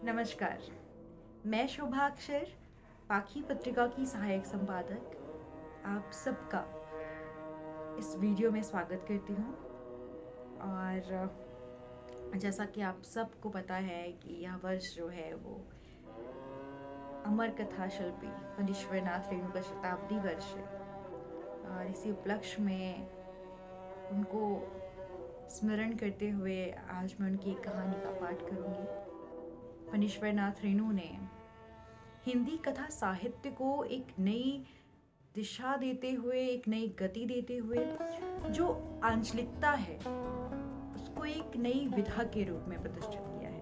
नमस्कार। मैं शोभा अक्षर, पाखी पत्रिका की सहायक संपादक, आप सबका इस वीडियो में स्वागत करती हूँ। और जैसा कि आप सबको पता है कि यह वर्ष जो है वो अमर कथा शिल्पी फणीश्वरनाथ रेणु का शताब्दी वर्ष है। और इसी उपलक्ष्य में उनको स्मरण करते हुए आज मैं उनकी एक कहानी का पाठ करूँगी। फणीश्वरनाथ रेणु ने हिंदी कथा साहित्य को एक नई दिशा देते हुए, एक नई गति देते हुए, जो आंचलिकता है उसको एक नई विधा के रूप में प्रतिष्ठित किया है।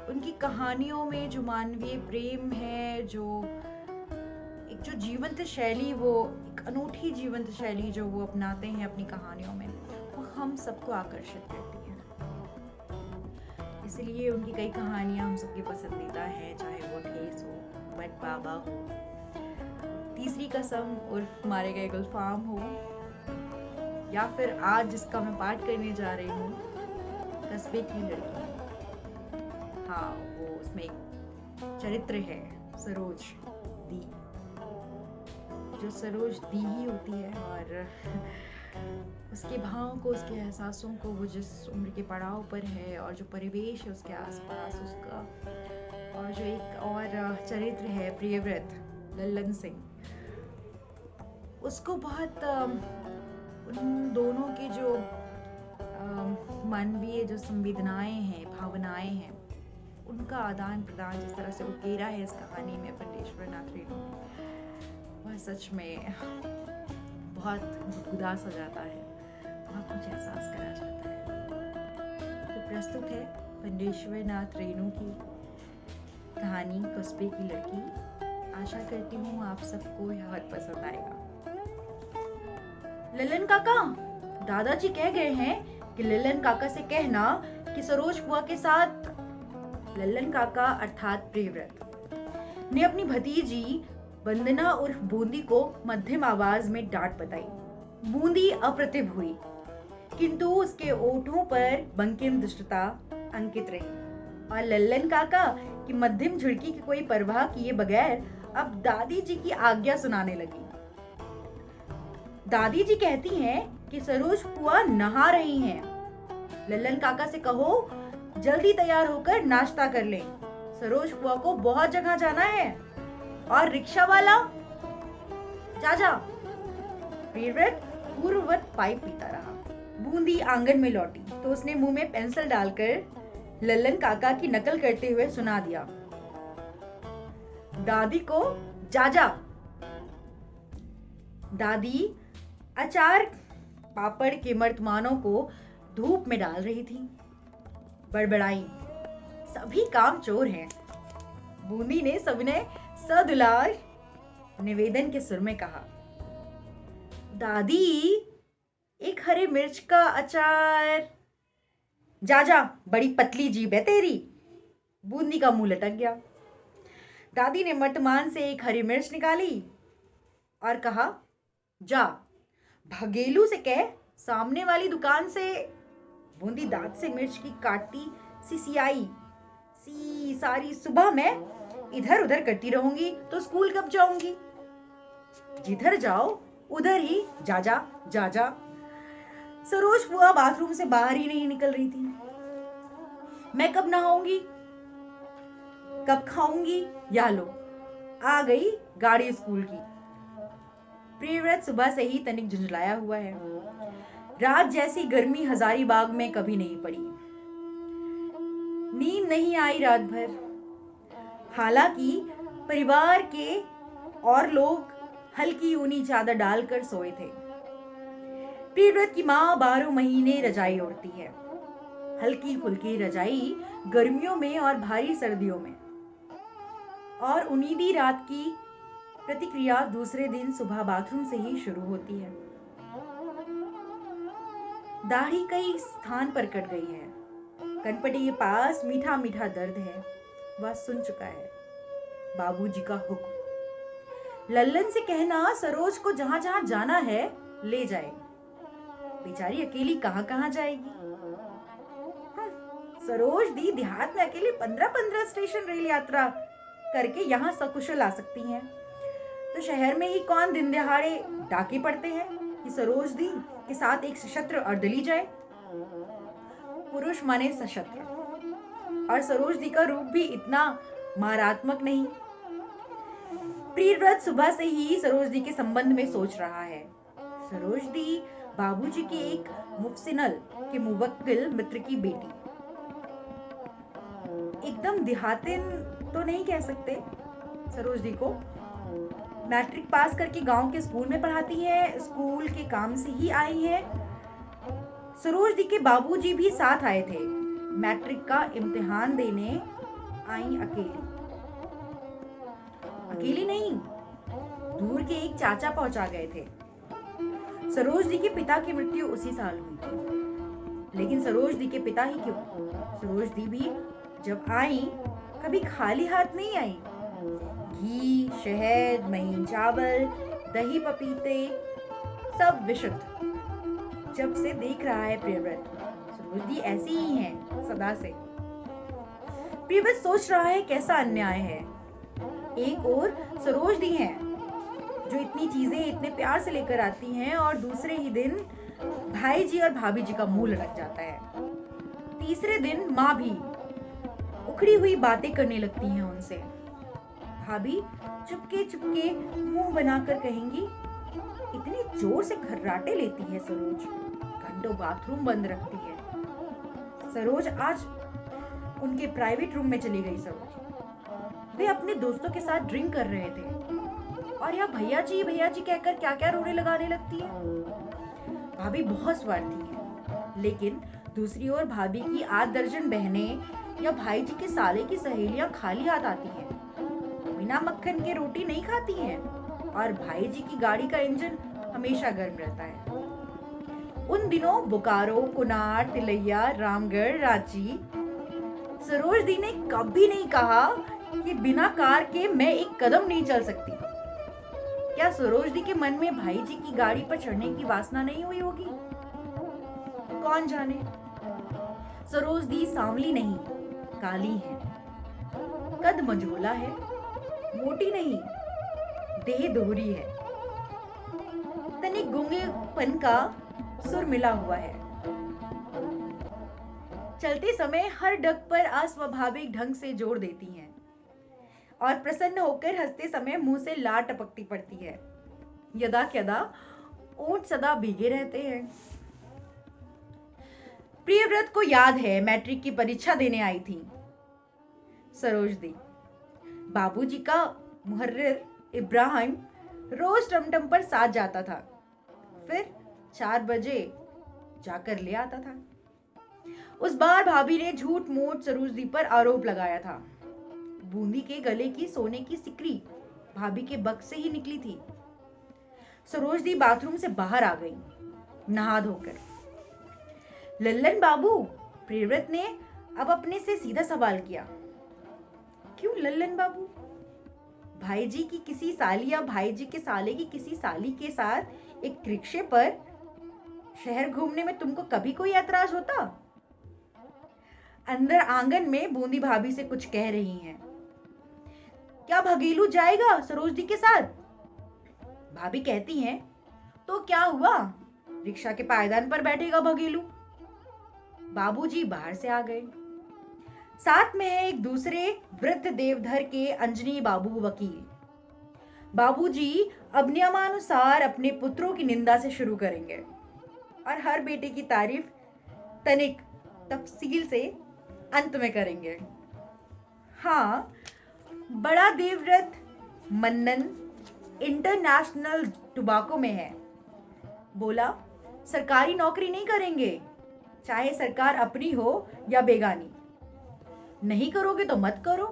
उनकी कहानियों में जो मानवीय प्रेम है, जो जीवंत शैली, वो एक अनूठी जीवंत शैली जो वो अपनाते हैं अपनी कहानियों में, वो हम सबको आकर्षित करती है। इसलिए उनकी कई कहानियां हम सबकी पसंदीदा है, चाहे वो ठेस हो, वट बाबा हो, तीसरी कसम उर्फ मारे गए गुलफाम हो, या फिर आज जिसका मैं पाठ करने जा रही हूँ, कस्बे की लड़की। हाँ, वो उसमें एक चरित्र है सरोज दी, जो सरोज दी ही होती है। और उसके भावों को, उसके एहसासों को, वो जिस उम्र के पड़ाव पर है और जो परिवेश है उसके आसपास उसका, और जो एक और चरित्र है प्रियव्रत लल्लन सिंह, उसको बहुत उन दोनों के जो मानवीय जो संवेदनाएं हैं, भावनाएं हैं, उनका आदान प्रदान जिस तरह से उकेरा है इस कहानी में फणीश्वरनाथ रेणु, वह सच में बहुत गुदगुदा सा जाता है, बहुत कुछ एहसास करा जाता है। तो प्रस्तुत है फणीश्वरनाथ रेणु की कहानी कस्बे की लड़की। आशा करती हूँ आप सबको यह बहुत पसंद आएगा। लल्लन काका, दादाजी कह गए हैं कि लल्लन काका से कहना कि सरोज बुआ के साथ। लल्लन काका अर्थात प्रियव्रत ने अपनी भतीजी वंदना उर्फ बूंदी को मध्यम आवाज में डांट बताई। बूंदी अप्रतिभ हुई, किंतु उसके ओठों पर बंकिम दुष्टता अंकित रही। और लल्लन काका की मध्यम झुड़की की कोई परवाह किए बगैर अब दादी जी की आज्ञा सुनाने लगी। दादी जी कहती हैं कि सरोज बुआ नहा रही हैं। लल्लन काका से कहो जल्दी तैयार होकर नाश्ता कर लें, सरोज बुआ को बहुत जगह जाना है। और रिक्शा वाला चाचा। प्रियव्रत पूर्ववत पाइप पीता रहा। बूंदी आंगन में लौटी तो उसने मुंह में पेंसिल डालकर लल्लन काका की नकल करते हुए सुना दिया, दादी को जाजा। दादी अचार पापड़ के मर्तमानों को धूप में डाल रही थी। बड़बड़ाई, सभी काम चोर हैं। बूंदी ने सविनय सदुलार निवेदन के सुर में कहा, दादी एक हरे मिर्च का अचार। जा जा, बड़ी पतली जीभ है तेरी। बूंदी का मुंह लटक गया। दादी ने मर्तमान से एक हरी मिर्च निकाली और कहा, जा भगेलू से कह सामने वाली दुकान से। बूंदी दांत से मिर्च की काटती सिसियाई, सी सारी सुबह मैं इधर उधर करती रहूंगी तो स्कूल कब जाऊंगी? जिधर जाओ उधर ही जा जा जा जा। सरोज बुआ बाथरूम से बाहर ही नहीं निकल रही थी। मैं कब नहाऊंगी, कब खाऊंगी? या लो आ गई गाड़ी स्कूल की। प्रियव्रत सुबह से ही तनिक झुंझलाया हुआ है। रात जैसी गर्मी हजारीबाग में कभी नहीं पड़ी। नींद नहीं आई रात भर। हालांकि परिवार के और लोग हल्की ऊनी चादर डालकर सोए थे। प्रियव्रत की माँ 12 महीने रजाई ओढ़ती है, हल्की फुल्की रजाई गर्मियों में और भारी सर्दियों में। और उनीदी रात की प्रतिक्रिया दूसरे दिन सुबह बाथरूम से ही शुरू होती है। दाढ़ी कई स्थान पर कट गई है, कनपटी के पास मीठा मीठा दर्द है, वह सुन चुका है बाबूजी का हुक्म। लल्लन से कहना सरोज को जहां जहां जाना है ले जाए, बेचारी अकेली कहां कहां जाएगी। सरोज दी देहात में अकेले 15-15 स्टेशन रेल यात्रा करके यहाँ सकुशल आ सकती हैं, तो शहर में ही कौन दिन दहाड़े डाके पड़ते हैं कि सरोज दी के साथ एक सशस्त्र अर्दली जाए। पुरुष माने सशस्त्र, और सरोज दी का रूप भी इतना मारात्मक नहीं। प्रियव्रत सुबह से ही सरोज दी के संबंध में सोच रहा है। सरोज दी बाबूजी के एक मुफसिनल के मुवक्किल मित्र की बेटी, एकदम देहातिन तो नहीं कह सकते। सरोज दी को मैट्रिक पास करके गांव के स्कूल में पढ़ाती है, स्कूल के काम से ही आई है। सरोज दी के बाबूजी भी साथ आए थे। मैट्रिक का इम्तिहान देने आई अकेली। अकेली नहीं, दूर के एक चाचा पहुंचा गए थे। सरोज दी के पिता की मृत्यु उसी साल हुई थी। लेकिन सरोज दी के पिता ही क्यों, सरोज दी भी जब आई कभी खाली हाथ नहीं आई। घी, शहद, महीन चावल, दही, पपीते सब विशुद्ध। जब से देख रहा है प्रियव्रत, सरोज दी ऐसी ही है सदा से। प्रियव्रत सोच रहा है कैसा अन्याय है। एक और सरोज दी है जो इतनी चीजें इतने प्यार से लेकर आती हैं, और दूसरे ही दिन भाई जी और भाभी जी का मुंह लटक जाता है। तीसरे दिन माँ भी उखड़ी हुई बातें करने लगती हैं उनसे। भाभी चुपके चुपके मुंह बनाकर कहेंगी, इतनी जोर से खर्राटे लेती है सरोज, घंटों बाथरूम बंद रखती है। सरोज आज उनके प्राइवेट रूम में चली गई। सरोज वे अपने दोस्तों के साथ ड्रिंक कर रहे थे, और यह भैया जी कहकर क्या क्या रोने लगाने लगती है। भाभी बहुत स्वार्थी है, लेकिन दूसरी ओर भाभी की 8 दर्जन बहनें या भाई जी के साले की सहेलियां खाली हाथ आती हैं, बिना मक्खन के रोटी नहीं खाती हैं, और भाई जी की गाड़ी का इंजन हमेशा गर्म रहता है। उन दिनों बोकारो, कुनार, तिलैया, रामगढ़, रांची, सरोज दी ने कभी नहीं कहा कि बिना कार के मैं एक कदम नहीं चल सकती। क्या सरोज दी के मन में भाई जी की गाड़ी पर चढ़ने की वासना नहीं हुई होगी? कौन जाने। सरोज दी सांवली नहीं, काली है। कद मंझोला है, मोटी नहीं, देह दोहरी है। तनिक गूंगेपन का सुर मिला हुआ है। चलते समय हर डग पर अस्वाभाविक ढंग से जोर देती हैं, और प्रसन्न होकर हंसते समय मुंह से लार टपकती पड़ती है। यदा कदा ओठ सदा भीगे रहते हैं। प्रियव्रत को याद है मैट्रिक की परीक्षा देने आई थी सरोज दी। बाबूजी का मुहर्रिर इब्राहिम रोज टमटम पर साथ जाता था, फिर 4 बजे जाकर ले आता था। उस बार भाभी ने झूठ मूठ सरोज दी पर आरोप लगाया था। बूंदी के गले की सोने की सिकड़ी भाभी के बक्स से ही निकली थी। सरोज दी बाथरूम से बाहर आ गई नहा धोकर। लल्लन बाबू, प्रियव्रत ने अब अपने से सीधा सवाल किया। क्यों लल्लन बाबू? भाई जी की किसी साली या भाई जी के साले की किसी साली के साथ एक रिक्शे पर शहर घूमने में तुमको कभी कोई ऐतराज होता? अंदर आंगन में बूंदी भाभी से कुछ कह रही हैं। क्या भगेलू जाएगा सरोज दी के साथ? भाभी कहती हैं, तो क्या हुआ, रिक्शा के पायदान पर बैठेगा भगेलू। बाबूजी बाहर से आ गए। साथ में है एक दूसरे वृद्ध देवधर के अंजनी बाबू वकील। बाबूजी अब नियमानुसार अपने पुत्रों की निंदा से शुरू करेंगे, और हर बेटे की तारीफ तनिक तफसील से अंत में करेंगे। हाँ, बड़ा देवव्रत मन्नन इंटरनेशनल टुबाको में है। बोला, सरकारी नौकरी नहीं करेंगे, चाहे सरकार अपनी हो या बेगानी। नहीं करोगे तो मत करो,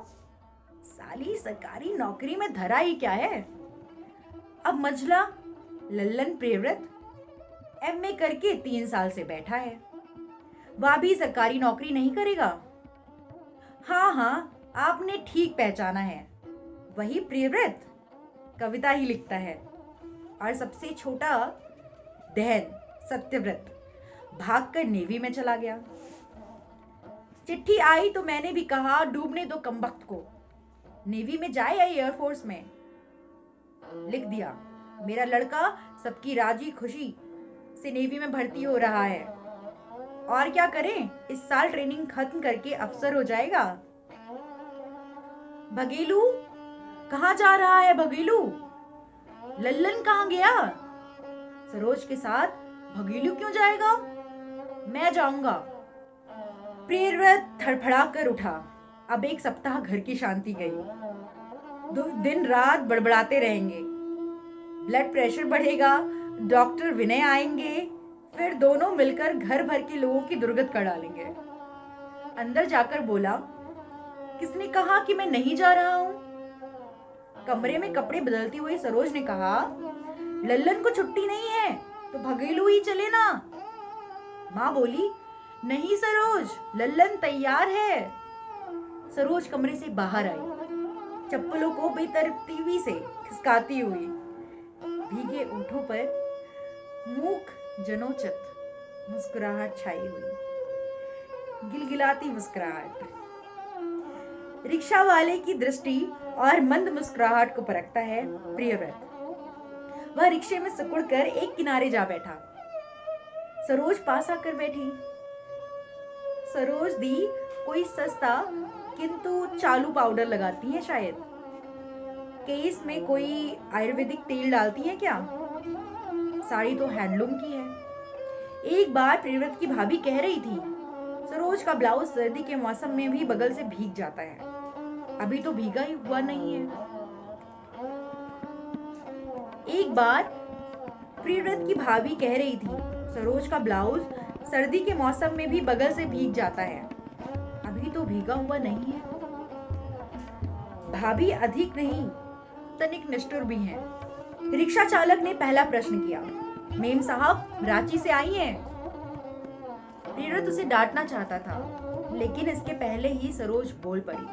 साली सरकारी नौकरी में धरा ही क्या है। अब मजला लल्लन प्रियव्रत एमए करके 3 साल से बैठा है, वह भी सरकारी नौकरी नहीं करेगा। हाँ, आपने ठीक पहचाना है, वही प्रियव्रत कविता ही लिखता है। और सबसे छोटा दहन सत्यव्रत भागकर नेवी में चला गया। चिट्ठी आई तो मैंने भी कहा डूबने दो कमबख्त को, नेवी में जाए या एयरफोर्स में। लिख दिया मेरा लड़का सबकी राजी खुशी से नेवी में भर्ती हो रहा है। और क्या करें, इस साल ट्रेनिंग खत्म करके अफसर हो जाएगा। भगेलू कहाँ जा रहा है भगेलू? लल्लन कहाँ गया? सरोज के साथ भगेलू क्यों जाएगा? मैं जाऊंगा। प्रियव्रत धड़फड़ा कर उठा। अब एक सप्ताह घर की शांति गई। दिन रात बड़बड़ाते रहेंगे, ब्लड प्रेशर बढ़ेगा, डॉक्टर विनय आएंगे, फिर दोनों मिलकर घर भर के लोगों की दुर्गत कर डालेंगे। अंदर जाकर बोला, किसने कहा कि मैं नहीं जा रहा हूं? कमरे में कपड़े बदलती हुई सरोज ने कहा, लल्लन को छुट्टी नहीं है तो भगेलू ही चले ना। माँ बोली, नहीं सरोज, लल्लन तैयार है। सरोज कमरे से बाहर आई, चप्पलों को बेतरतीबी से खिसकाती हुई। भीगे ओठों पर मूक जनोचित मुस्कुराहट छाई हुई, गिलगिलाती मुस्कुराहट। रिक्शा वाले की दृष्टि और मंद मुस्कुराहट को परखता है प्रियव्रत। वह रिक्शे में सिकुड़कर एक किनारे जा बैठा। सरोज पास आकर बैठी। सरोज दी कोई सस्ता किंतु चालू पाउडर लगाती है शायद। केस में कोई आयुर्वेदिक तेल डालती है क्या? साड़ी तो हैंडलूम की है। एक बार प्रियव्रत की भाभी कह रही थी, सरोज का ब्लाउज सर्दी के मौसम में भी बगल से भीग जाता है। अभी तो भीगा ही हुआ नहीं है। एक बार प्रियव्रत की भाभी कह रही थी, सरोज का ब्लाउज सर्दी के मौसम में भी बगल से भीग जाता है। अभी तो भीगा हुआ नहीं है। भाभी अधिक नहीं, तनिक निष्ठुर भी हैं। रिक्शा चालक ने पहला प्रश्न किया, मेम साहब रांची से आई हैं? प्रियव्रत उसे डांटना चाहता था, लेकिन इसके पहले ही सरोज बोल पड़ी,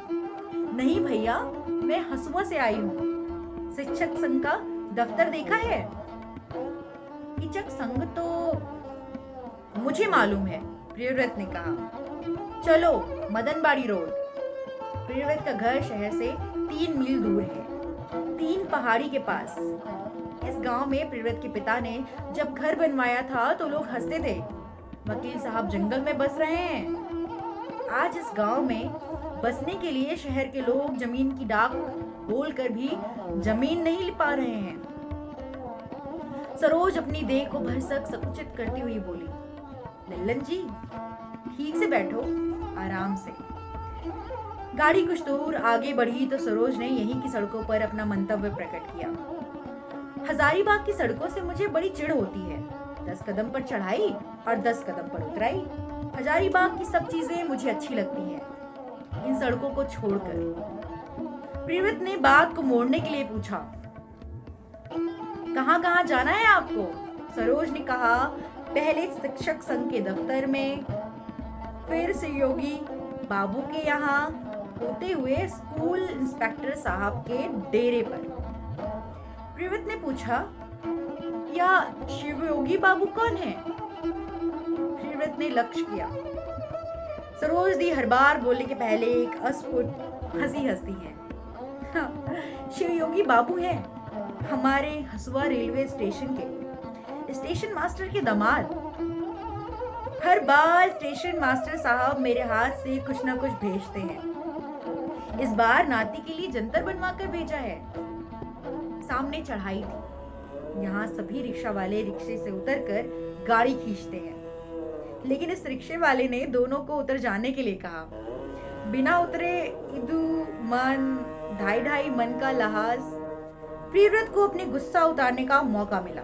नहीं भैया, मैं हसुआ से आई हूँ। शिक्षक संघ का दफ्तर देखा है? शिक्षक संघ तो मुझे मालूम है, प्रियव्रत ने कहा। चलो मदनबाड़ी रोड। प्रियव्रत का घर शहर से 3 मील दूर है, 3 पहाड़ी के पास। इस गांव में प्रियव्रत के पिता ने जब घर बनवाया था तो लोग हंसते थे, वकील साहब जंगल में बस रहे हैं। आज इस गांव में बसने के लिए शहर के लोग जमीन की डाक बोलकर भी जमीन नहीं पा रहे हैं। सरोज अपनी देह को भरसक संकुचित करती हुई बोली, लल्लन जी ठीक से बैठो, आराम से। गाड़ी कुछ दूर आगे बढ़ी तो सरोज ने यहीं की सड़कों पर अपना मंतव्य प्रकट किया। हजारीबाग की सड़कों से मुझे बड़ी चिढ़ होती है। 10 कदम पर चढ़ाई और 10 कदम पर उतराई। हजारीबाग की सब चीजें मुझे अच्छी लगती हैं, इन सड़कों को छोड़कर। प्रियव्रत ने बात को मोड़ने के लिए पूछा, कहाँ-कहाँ जाना है आपको? सरोज ने कहा, पहले शिक्षक संघ के दफ्तर में, फिर सहयोगी बाबू के यहाँ, होते हुए स्कूल इंस्पेक्टर साहब के डेरे पर। प्रियव्रत ने पूछा, या शिवयोगी बाबू कौन है? प्रियव्रत ने लक्ष्य किया। सरोज दी हर बार बोलने के पहले एक अस्फुट हंसी हंसती है। शिवयोगी बाबू हैं हमारे हसुआ रेलवे स्टेशन के स्टेशन मास्टर के दामाद। हर बार स्टेशन मास्टर साहब मेरे हाथ से कुछ ना कुछ भेजते हैं। इस बार नाती के लिए जंतर बनवा कर भेजा है। सामने चढ़ाई थी, यहाँ सभी रिक्शा वाले रिक्शे से उतरकर गाड़ी खींचते हैं, लेकिन इस रिक्शे वाले ने दोनों को उतर जाने के लिए कहा। बिना उतरे इदू मन 2.5 मन का लहाज। प्रियव्रत को अपने गुस्सा उतारने का मौका मिला।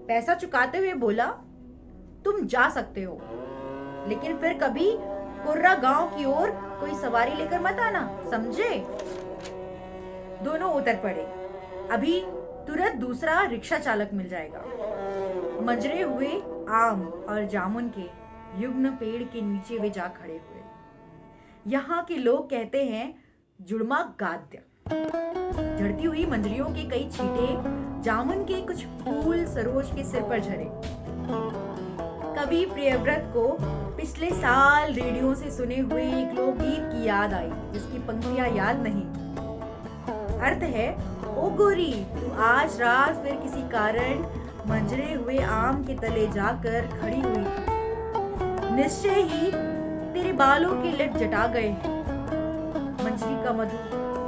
पैसा चुकाते हुए बोला, तुम जा सकते हो, लेकिन फिर कभी कुर्रा गांव की ओर कोई सवारी लेकर मत आना, समझे? दोनों उतर पड़े। अभी तुरंत दूसरा रिक्शा चालक मिल जाएगा। मंजरे हुए आम और जामुन के युग्म पेड़ के नीचे वे जा खड़े हुए। यहाँ के लोग कहते हैं जुड़मा गाद्य। झड़ती हुई मंजरियों के कई छींटे, जामुन के कुछ फूल सरोज के सिर पर झरे। तभी प्रियव्रत को पिछले साल रेडियो से सुने हुए एक लोकगीत की याद आई, जिसकी पंक्तियां याद नहीं। अर्थ है, ओ गोरी तू आज रात फिर किसी कारण मंजरे हुए आम के तले जाकर खड़ी हुई थी। निश्चय ही तेरे बालों की लट जटा गए हैं, मंजरी का मधु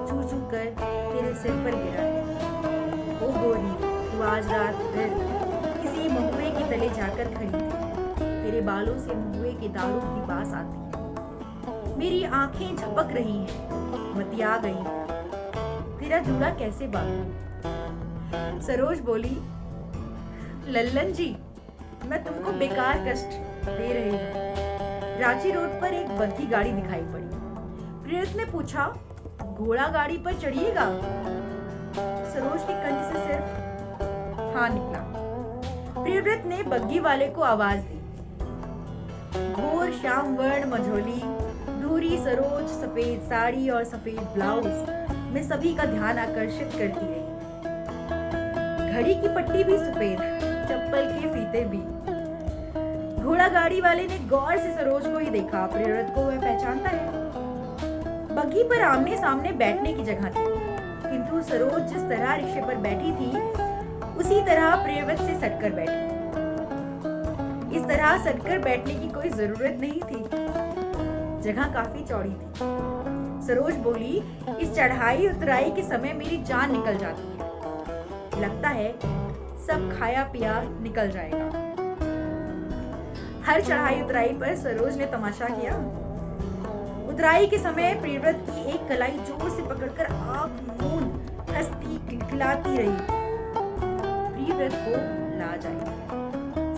चू चू कर तेरे सिर पर गिरा है। ओ गोरी तू आज रात फिर किसी महुए के तले जाकर खड़ी थी, तेरे बालों से महुए के दालों की बास आती है। मेरी आंखें झपक रही हैं, मतिया गई, तेरा जूड़ा कैसे बांधूं? सरोज बोली, लल्लन जी मैं तुमको बेकार कष्ट दे रही हूँ। रांची रोड पर एक बग्घी गाड़ी दिखाई पड़ी। प्रियव्रत ने पूछा, घोड़ा गाड़ी पर चढ़िएगा? सरोज के कंठ से सिर्फ हाँ निकला। प्रियव्रत ने बग्घी वाले को आवाज दी। घोर श्याम वर्ण मझोली, दूरी सरोज सफेद साड़ी और सफेद ब्लाउज में सभी का ध्यान आकर्षित करती रही। घड़ी की पट्टी भी सफेद, चप्पल के फीते भी। घोड़ा गाड़ी वाले ने गौर से सरोज को ही देखा। प्रियव्रत को वह पहचानता है। बग्घी पर आमने सामने बैठने की जगह थी, किंतु सरोज जिस तरह रिक्शे पर बैठी थी उसी तरह प्रियव्रत से सटकर बैठी। इस तरह सटकर बैठने की कोई जरूरत नहीं थी, जगह काफी चौड़ी थी। सरोज बोली, इस चढ़ाई उतराई के समय मेरी जान निकल जाती है, लगता है सब खाया पिया निकल जाएगा। हर चढ़ाई उतराई पर सरोज ने तमाशा किया। उतराई के समय प्रियव्रत की एक कलाई जोर से पकड़कर आंख मूंद हंसती खिलखिलाती रही। प्रियव्रत को लाज आई।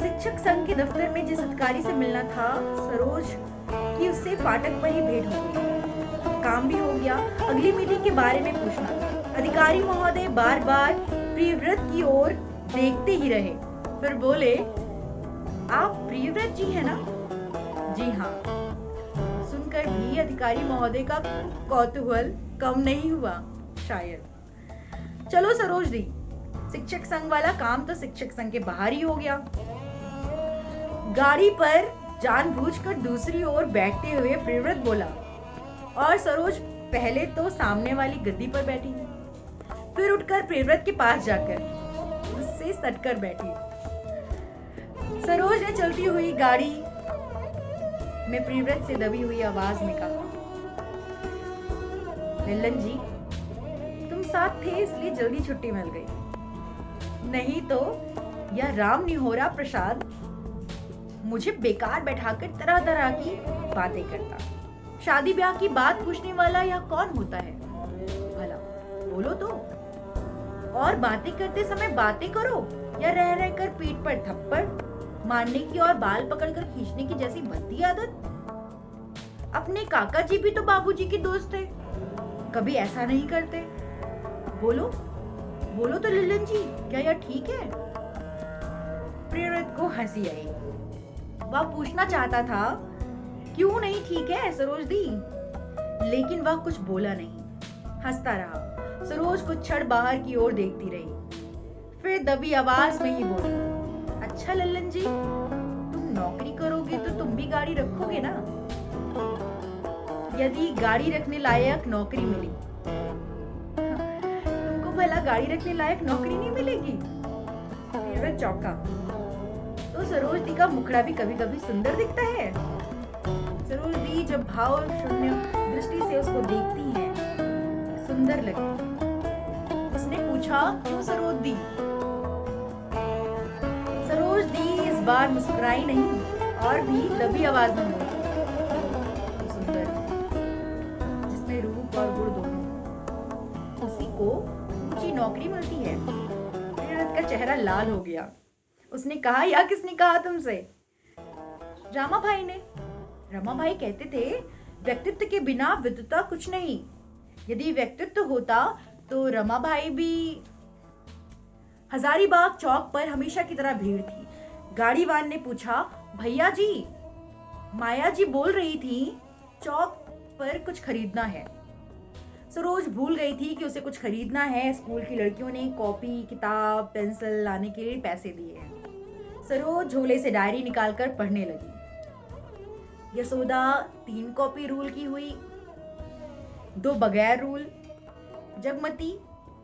शिक्षक संघ के दफ्तर में जिस अधिकारी से मिलना था, सरोज की उससे फाटक पर ही भेंट हो गई। काम भी हो गया। अगली मीटिंग के बारे में पूछना था। अधिकारी महोदय बार बार प्रियव्रत की ओर देखते ही रहे, फिर बोले, आप प्रियव्रत जी है ना? जी हाँ। सुनकर भी अधिकारी महोदय का कौतूहल कम नहीं हुआ शायद। चलो सरोज दी, शिक्षक संघ वाला काम तो शिक्षक संघ के बाहर ही हो गया। गाड़ी पर जानबूझकर दूसरी ओर बैठते हुए प्रियव्रत बोला, और सरोज पहले तो सामने वाली गद्दी पर बैठी, फिर उठकर प्रियव्रत के पास जाकर उससे सटकर बैठी। सरोज ने चलती हुई गाड़ी में प्रियव्रत से दबी हुई आवाज में कहा, लल्लन जी तुम साथ थे इसलिए जल्दी छुट्टी मिल गई, नहीं तो यह राम निहोरा प्रसाद मुझे बेकार बैठाकर तरह तरह की बातें करता। शादी ब्याह की बात पूछने वाला यह कौन होता है भला? बोलो तो। और बातें करते समय बातें करो, या रह रह कर पीठ पर थप्पड़ मारने की और बाल पकड़कर खींचने की जैसी भद्दी आदत? अपने काका जी भी तो बाबूजी के दोस्त थे, कभी ऐसा नहीं करते। बोलो बोलो तो लल्लन जी, क्या यह ठीक है? प्रियव्रत को हंसी आई। वह पूछना चाहता था, क्यों नहीं ठीक है सरोज दी, लेकिन वह कुछ बोला नहीं, हंसता रहा। सरोज कुछ क्षण बाहर की ओर देखती रही, फिर दबी आवाज में ही बोली, अच्छा लल्लन जी तुम नौकरी करोगे तो तुम भी गाड़ी रखोगे ना? यदि गाड़ी रखने लायक नौकरी मिली, तुमको भला गाड़ी रखने लायक नौकरी नहीं मिलेगी? प्रियव्रत चौंका। तो सरोज दी का मुखड़ा भी कभी कभी सुंदर दिखता है। सरोज दी जब भाव शून्य दृष्टि से उसको देखती है, सुंदर लगती। उसने पूछा, क्यों सरोज दी? सरोज दी इस बार मुस्कुराई नहीं और भी दबी आवाज में बोली, सुंदर जिसमें रूप और गुण दोनों, उसी को ऊंची नौकरी मिलती है। प्रियव्रत का चेहरा लाल हो गया। उसने कहा, या किसने कहा तुमसे? रामा भाई ने। रामा भाई कहते थे, व्यक्तित्व के बिना विद्वता कुछ नहीं। यदि व्यक्तित्व होता तो रमा भाई भी। हजारीबाग चौक पर हमेशा की तरह भीड़ थी। गाड़ीवान ने पूछा, भैया जी माया जी बोल रही थी चौक पर कुछ खरीदना है। सरोज भूल गई थी कि उसे कुछ खरीदना है। स्कूल की लड़कियों ने कॉपी किताब पेंसिल लाने के लिए पैसे दिए हैं। सरोज झोले से डायरी निकालकर पढ़ने लगी। यशोदा 3 कॉपी रूल की हुई, 2 बगैर रूल, जगमती,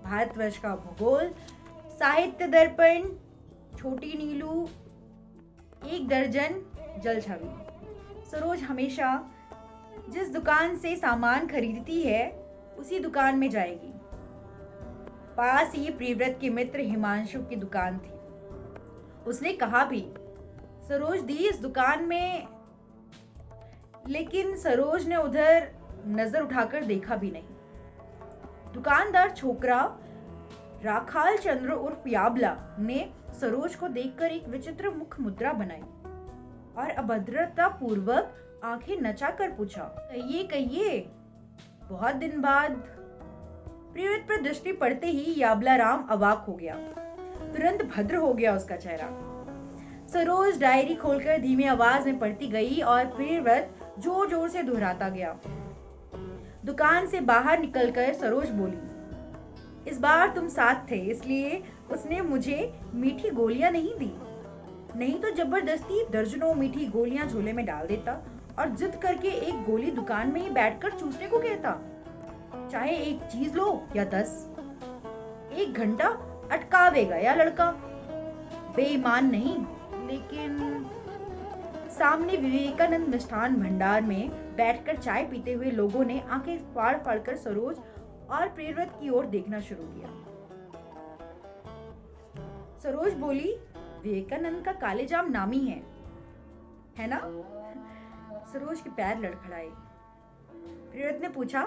भारतवर्ष का भूगोल, साहित्य दर्पण, छोटी नीलू, 1 दर्जन जल छवि। सरोज हमेशा जिस दुकान से सामान खरीदती है उसी दुकान में जाएगी। पास ही प्रियव्रत के मित्र हिमांशु की दुकान थी। उसने कहा भी, सरोज दी इस दुकान में, लेकिन सरोज ने उधर नजर उठाकर देखा भी नहीं। दुकानदार छोकरा राखाल चंद्र उर्फ याबला ने सरोज को देखकर एक विचित्र मुख मुद्रा बनाई और अभद्रता पूर्वक आंखें नचाकर पूछा, कहिए कहिए। बहुत दिन बाद प्रियव्रत पर दृष्टि पड़ते ही याबला राम अवाक हो गया। तुरंत भद्र हो गया उसका चेहरा। सरोज डायरी खोलकर धीमी आवाज में पढ़ती गई और प्रियव्रत जोर जोर से दोहराता गया। दुकान से बाहर निकलकर सरोज बोली, इस बार तुम साथ थे इसलिए उसने मुझे मीठी गोलियां नहीं दी, नहीं तो जबरदस्ती दर्जनों मीठी गोलियां झोले में डाल देता और जिद करके एक गोली दुकान में ही बैठकर चूसने को कहता। चाहे एक चीज लो या 10, 1 घंटा अटकावेगा या लड़का। बेईमान नहीं, लेकिन सामने विवेकानंद मिष्ठान भंडार में बैठकर चाय पीते हुए लोगों ने आंखें फाड़ फाड़ कर सरोज और प्रियव्रत की ओर देखना शुरू किया। सरोज बोली, विवेकानंद का काले जाम नामी है ना? सरोज के पैर लड़खड़ाए। प्रियव्रत ने पूछा,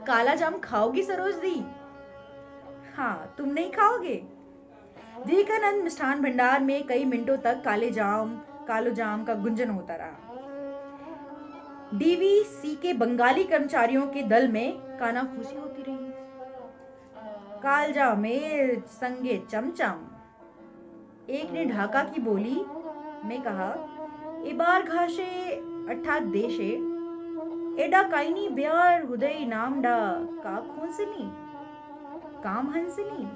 काला जाम खाओगी सरोज दी? हाँ, तुम नहीं खाओगे? विवेकानंद मिष्ठान भंडार में कई मिनटों तक कालो जाम का गुंजन होता रहा। डीवीसी के बंगाली कर्मचारियों के दल में कानाफूसी होती रही। कालजा मिर्च संगे चमचम। एक ने ढाका की बोली में कहा, इबार घाशे अर्थात देशे एडा काइनी ब्यार हुदय नामडा काक हंसनी काम हंसनी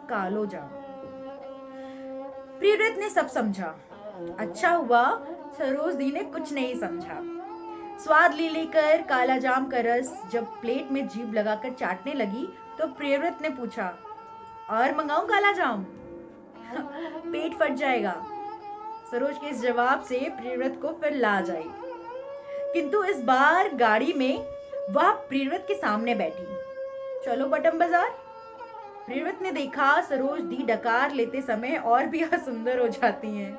कालो जाम। प्रियव्रत ने सब समझा। अच्छा हुआ सरोज दी ने कुछ नहीं समझा। स्वाद ले लेकर काला जाम का रस जब प्लेट में जीभ लगाकर चाटने लगी तो प्रियव्रत ने पूछा, और मंगाऊं काला जाम? पेट फट जाएगा। सरोज के इस जवाब से प्रियव्रत को फिर लाज आई, किंतु इस बार गाड़ी में वह प्रियव्रत के सामने बैठी। चलो बटम बाजार। प्रियव्रत ने देखा सरोज दी डकार लेते समय और भी सुंदर हो जाती हैं।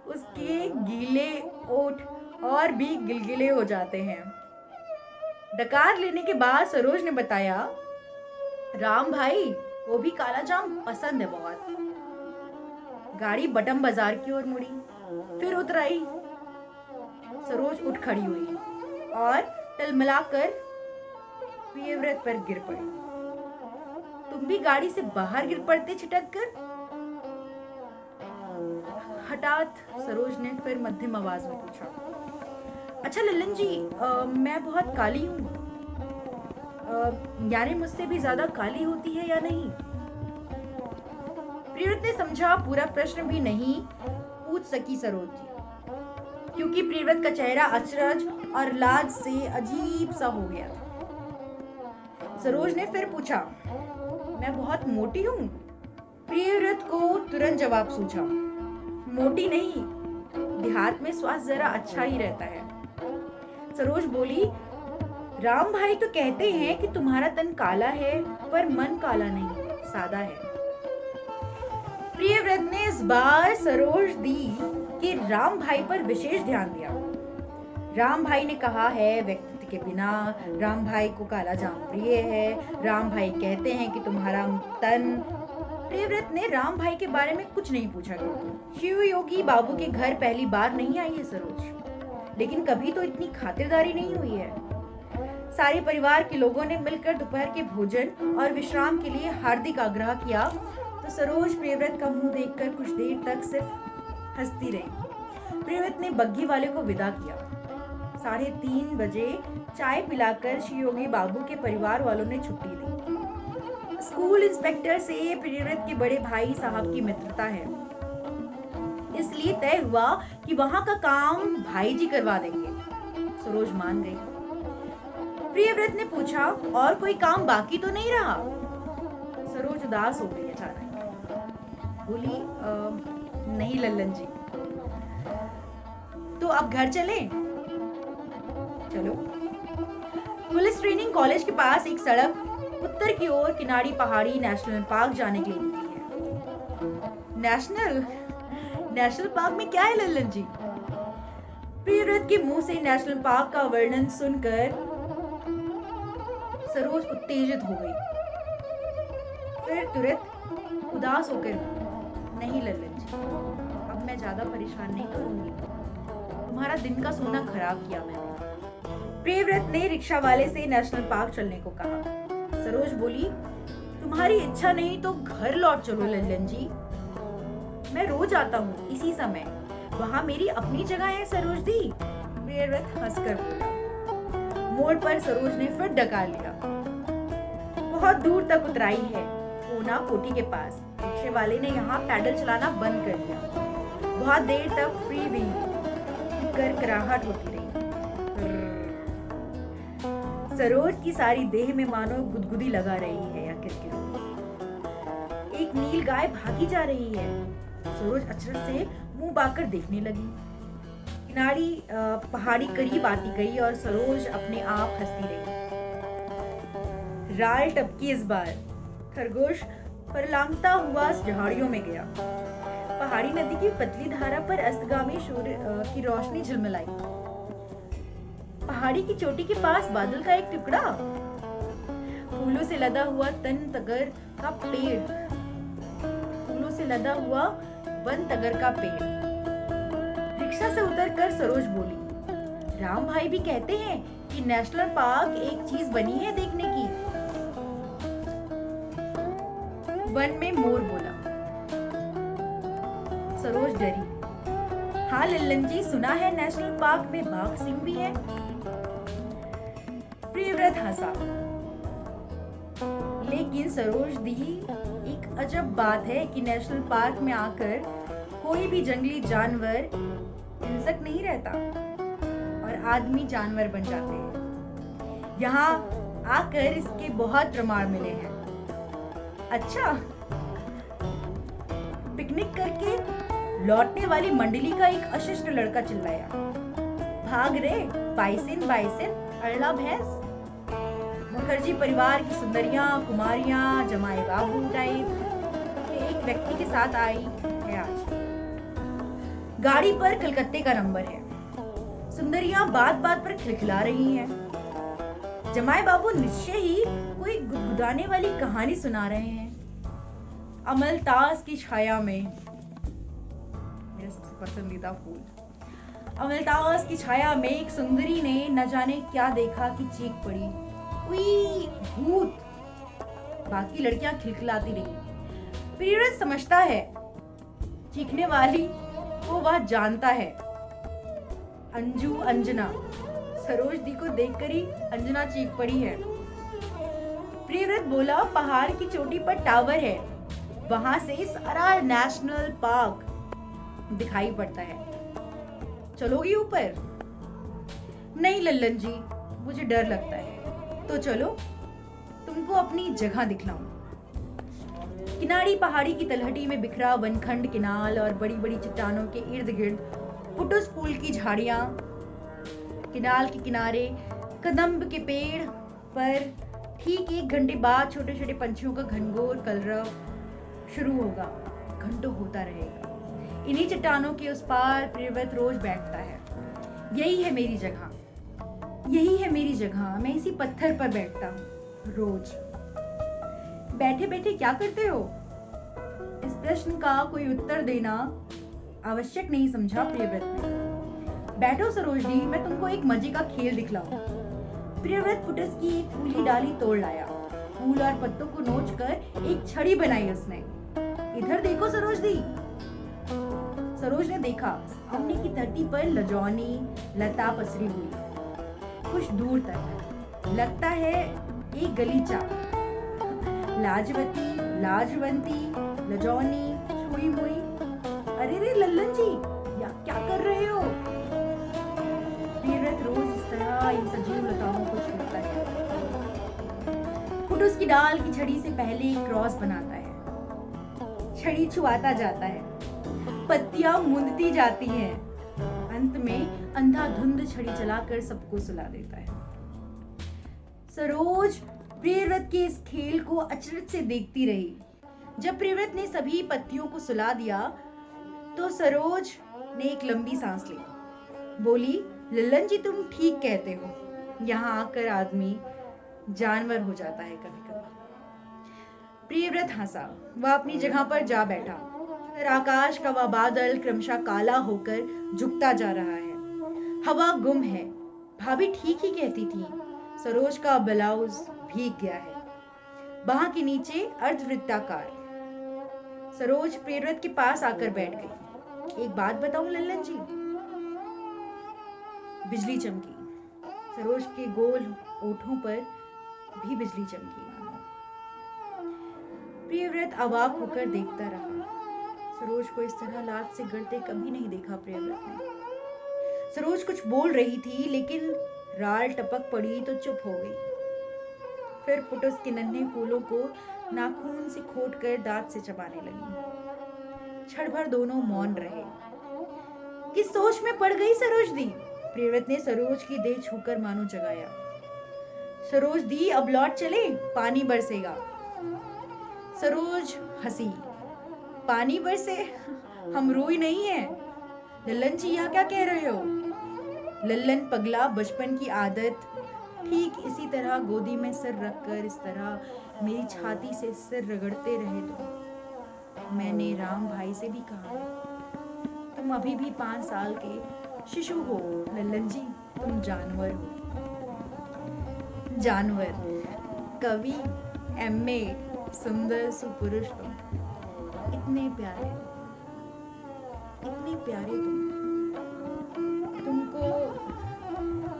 उसके गीले ओठ और भी गिलगिले हो जाते हैं। डकार लेने के बाद सरोज ने बताया, राम भाई को भी काला जाम पसंद है बहुत। गाड़ी बटम बाजार की ओर मुड़ी, फिर उतराई। सरोज उठ खड़ी हुई और टलमलाकर प्रियव्रत पर गिर पड़ी। तुम भी गाड़ी से बाहर गिर पड़ते छिटक कर? हठात सरोज ने फिर मध्यम आवाज में पूछा, अच्छा लल्लन जी, मैं बहुत काली हूँ, यानी मुझसे भी ज्यादा काली होती है या नहीं? प्रियव्रत ने समझा पूरा प्रश्न भी नहीं पूछ सकी सरोज जी, क्योंकि प्रियव्रत का चेहरा अचरज और लाज से अजीब सा हो गया था। सरोज ने फिर पूछा, मैं बहुत मोटी हूँ? प्रियव्रत को तुरंत जवाब सूझा, मोटी नहीं, देहात में स्वास्थ्य जरा अच्छा ही रहता है। सरोज बोली, राम भाई तो कहते हैं कि तुम्हारा तन काला है पर मन काला नहीं, सादा है। प्रियव्रत ने इस बार सरोज दी कि राम भाई पर विशेष ध्यान दिया। राम भाई ने कहा है व्यक्तित्व के बिना राम भाई को काला जाम प्रिय है। राम भाई कहते हैं कि तुम्हारा तन। प्रियव्रत ने राम भाई के बारे में कुछ नहीं पूछा। शिव योगी बाबू के घर पहली बार नहीं आई है सरोज, लेकिन कभी तो इतनी खातिरदारी नहीं हुई है। सारे परिवार के लोगों ने मिलकर दोपहर के भोजन और विश्राम के लिए हार्दिक आग्रह किया तो सरोज प्रियव्रत का मुंह देखकर कुछ देर तक सिर्फ हंसती रही। प्रियव्रत ने बग्घी वाले को विदा किया। 3:30 बजे चाय पिलाकर शिवयोगी बाबू के परिवार वालों ने छुट्टी दी। स्कूल इंस्पेक्टर से प्रियव्रत के बड़े भाई साहब की मित्रता है। इसलिए तय हुआ कि वहां का काम भाई जी करवा देंगे। सरोज मान गई। प्रियव्रत ने पूछा, और कोई काम बाकी तो नहीं रहा? सरोज उदास हो गई अचानक। बोली, नहीं लल्लन जी। तो अब घर चलें? चलो। पुलिस ट्रेनिंग कॉलेज के पास एक सड़क उत्तर की ओर किनारी पहाड़ी नेशनल पार्क जाने के लिए निकली है। नेशनल पार्क में क्या है लल्लन जी? प्रियव्रत के मुंह से नेशनल पार्क का वर्णन सुनकर सरोज उत्तेजित हो गई। फिर तुरंत उदास होकर, नहीं लल्लन जी, अब मैं ज्यादा परेशान नहीं करूंगी। तुम्हारा दिन का सोना खराब किया मैंने। प्रियव्रत ने रिक्शा वाले से नेशनल पार्क चलने को कहा। सरोज बोली, तुम्हारी इच्छा नहीं तो घर लौट चलो लल्लन जी। मैं रोज आता हूँ इसी समय, वहाँ मेरी अपनी जगह है सरोज दी। प्रियव्रत हंसकर बोला। मोड़ पर सरोज ने फिर डकार लिया। बहुत दूर तक उतराई है, कोना कोठी के पास। रिक्शे वाले ने यहाँ पैडल चलाना बंद कर दिया। बहुत देर तक फ्री व्हील करकराहट होती रही। सरोज की सारी देह में मानो गुदगुदी लगा रही है या किरकिर। एक नील गाय भागी जा रही है। सरोज अचरज से मुंह बाकर देखने लगी। किनारी पहाड़ी करीब आती गई और सरोज अपने आप हंसती रही। राल टपकी इस बार। खरगोश परलांगता हुआ झाड़ियों में गया। पहाड़ी नदी की पतली धारा पर अस्तगामी सूर्य की रोशनी झिलमिलाई। पहाड़ी की चोटी के पास बादल का एक टुकड़ा, फूलों से लदा हुआ तन तगर का पेड़, फूलों से लदा हुआ वन तगर का पेड़। रिक्शा से उतरकर सरोज बोली, राम भाई भी कहते हैं कि नेशनल पार्क एक चीज बनी है देखने की। वन में मोर बोला। सरोज डरी। हाँ लल्लन जी, सुना है नेशनल पार्क में बाघ सिंह भी है। प्रियव्रत हंसा। लेकिन सरोज दी, एक अजब बात है कि नेशनल पार्क में आकर कोई भी जंगली जानवर हिंसक नहीं रहता और आदमी जानवर बन जाते हैं। यहाँ आकर इसके बहुत प्रमाण मिले हैं। अच्छा, पिकनिक करके लौटने वाली मंडली का एक अशिष्ट लड़का चिल्लाया, भाग रे बाइसिन बाइसिन, अरला भैंस। मुखर्जी परिवार की सुंदरियां, कुमारियां, जमाई बाबू टाइप एक व्यक्ति के साथ आई है आज। गाड़ी पर कलकत्ते का नंबर है। सुंदरियां बात बात पर खिलखिला रही हैं। जमाई बाबू निश्चय ही कोई गुदगुदाने वाली कहानी सुना रहे हैं। अमलतास की छाया में, मेरा सबसे पसंदीदा फूल। अमलतास की छाया में एक सुंदरी ने न जाने क्या देखा कि चीख पड़ी, उई भूत। बाकी लड़कियां खिलखिलाती रही। प्रियव्रत समझता है चीखने वाली को वह जानता है, अंजू अंजना। सरोज दी को देखकर ही अंजना चीख पड़ी है। प्रियव्रत बोला, पहाड़ की चोटी पर टावर है, वहां से सारा नेशनल पार्क दिखाई पड़ता है। चलोगी ऊपर? नहीं लल्लन जी, मुझे डर लगता है। तो चलो, तुमको अपनी जगह दिखलाऊं। किनारी पहाड़ी की तलहटी में बिखरा वनखंड, किनाल और बड़ी बड़ी चट्टानों के इर्द गिर्द पुटुस फूल की झाड़ियां। किनाल के किनारे कदम्ब के पेड़ पर ठीक 1 घंटे बाद छोटे छोटे पंछियों का घनघोर कलरव शुरू होगा, घंटों होता रहेगा। इन्हीं चट्टानों के उस पार प्रियव्रत रोज बैठता है। यही है मेरी जगह, यही है मेरी जगह। मैं इसी पत्थर पर बैठता हूँ रोज। बैठे बैठे क्या करते हो? इस प्रश्न का कोई उत्तर देना आवश्यक नहीं समझा प्रियव्रत ने। बैठो सरोज दी, मैं तुमको एक मजे का खेल दिखलाऊं। प्रियव्रत पुटस की एक फूली डाली तोड़ लाया। फूल और पत्तों को नोचकर एक छड़ी बनाई उसने। इधर देखो सरोज दी। सरोज ने देखा, सामने की धरती पर लजौनी लता पसरी हुई, कुछ दूर तक लगता है एक गलीचा। लाजवती, लाजवंती, लजौनी, छुई मुई, अरे रे लल्लन जी, या क्या कर रहे हो? प्रियव्रत रोज इस तरह इन सजीव लताओं को छूता है। पुटुस की डाल की छड़ी से पहले एक क्रॉस बनाता है। छड़ी छुआता जाता है, पत्तियां मुंदती जाती हैं। अंत में अंधाधुंध छड़ी चलाकर सबको सुला देता है। सरोज प्रियव्रत के इस खेल को अचरज से देखती रही। जब प्रियव्रत ने सभी पत्तियों को सुला दिया तो सरोज ने एक लंबी सांस ली। बोली, लल्लन जी तुम ठीक कहते हो, यहाँ आकर आदमी जानवर हो जाता है कभी कभी। प्रियव्रत हंसा। वह अपनी जगह पर जा बैठा। आकाश का वह बादल क्रमशः काला होकर झुकता जा रहा है। हवा गुम है। भाभी ठीक ही कहती थी। सरोज का ब्लाउज भीग गया है, बाह के नीचे अर्धवृत्ताकार। सरोज प्रियव्रत के पास आकर बैठ गई। एक बात बताऊं लल्लन जी? बिजली चमकी। सरोज के गोल ओठों पर भी बिजली चमकी। प्रियव्रत अवाक होकर देखता रहा। सरोज को इस तरह लात से गड़ते कभी नहीं देखा प्रियव्रत ने। सरोज कुछ बोल रही थी लेकिन राल टपक पड़ी तो चुप हो गई। फिर पुटुस के नन्हे फूलों को नाखून से खोदकर दांत से चबाने लगी। क्षण भर दोनों मौन रहे। किस सोच में पड़ गई सरोज दी? प्रियव्रत ने सरोज की देह छूकर मानो जगाया। सरोज दी अब लौट चले, पानी बरसेगा। सरोज हंसी। पानी बरसे? हम रूई नहीं है। लल्लन जी यह क्या कह रहे हो? लल्लन पगला, बचपन की आदत, ठीक इसी तरह गोदी में सिर रखकर इस तरह मेरी छाती से सिर रगड़ते रहे तुम। मैंने राम भाई से भी कहा है, तुम अभी भी 5 साल के शिशु हो लल्लन जी, तुम जानवर हो। जानवर, कवि, एमए, सुंदर सुपुरुष तुम, इतने प्यारे तुमको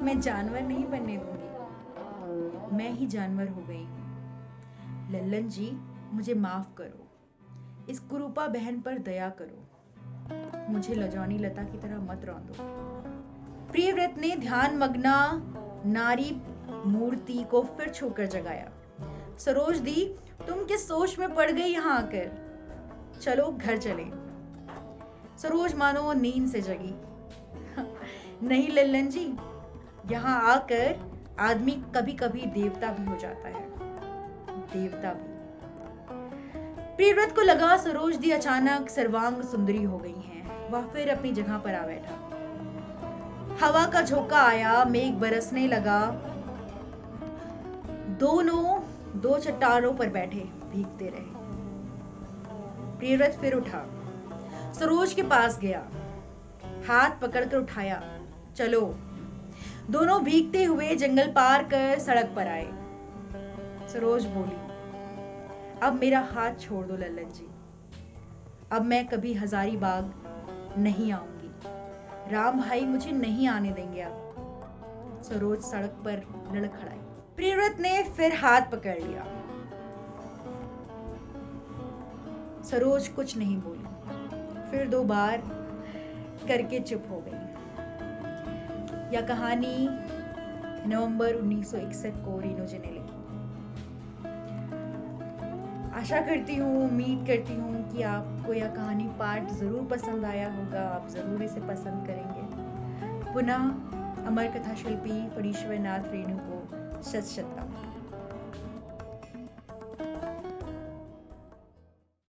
मैं जानवर नहीं बनने दूंगी। मैं ही जानवर हो गई हूँ। लल्लन जी मुझे माफ करो, इस कुरूपा बहन पर दया करो, मुझे लजौनी लता की तरह मत रौंदो। प्रियव्रत ने ध्यान मग्ना नारी मूर्ति को फिर छूकर जगाया। सरोज दी तुम किस सोच में पड़ गई यहाँ आकर? चलो घर चले। सरोज मानो नींद से जगी। नहीं लल्लन जी, यहाँ आकर आदमी कभी कभी देवता भी हो जाता है, देवता भी। प्रियव्रत को लगा सरोज दी अचानक सर्वांग सुंदरी हो गई हैं। वह फिर अपनी जगह पर आ बैठा। हवा का झोंका आया, मेघ बरसने लगा। दोनों 2 चट्टानों पर बैठे भीगते रहे। प्रियव्रत फिर उठा, सरोज के पास गया, हाथ पकड़कर उठाया। चलो। दोनों भीगते हुए जंगल पार कर सड़क पर आए। सरोज बोली, अब मेरा हाथ छोड़ दो लल्लन जी, अब मैं कभी हजारीबाग नहीं आऊंगी। राम भाई मुझे नहीं आने देंगे अब। सरोज सड़क पर लड़खड़ाई। प्रियव्रत ने फिर हाथ पकड़ लिया। सरोज कुछ नहीं बोली, फिर 2 बार करके चुप हो गई। यह कहानी नवंबर 1961 को रीनोजी ने लिखी। आशा करती हूँ, उम्मीद करती हूँ कि आपको यह कहानी पाठ जरूर पसंद आया होगा, आप जरूर इसे पसंद करेंगे। पुनः अमर कथा शिल्पी फणीश्वर नाथ रेणु को शत शत नमन।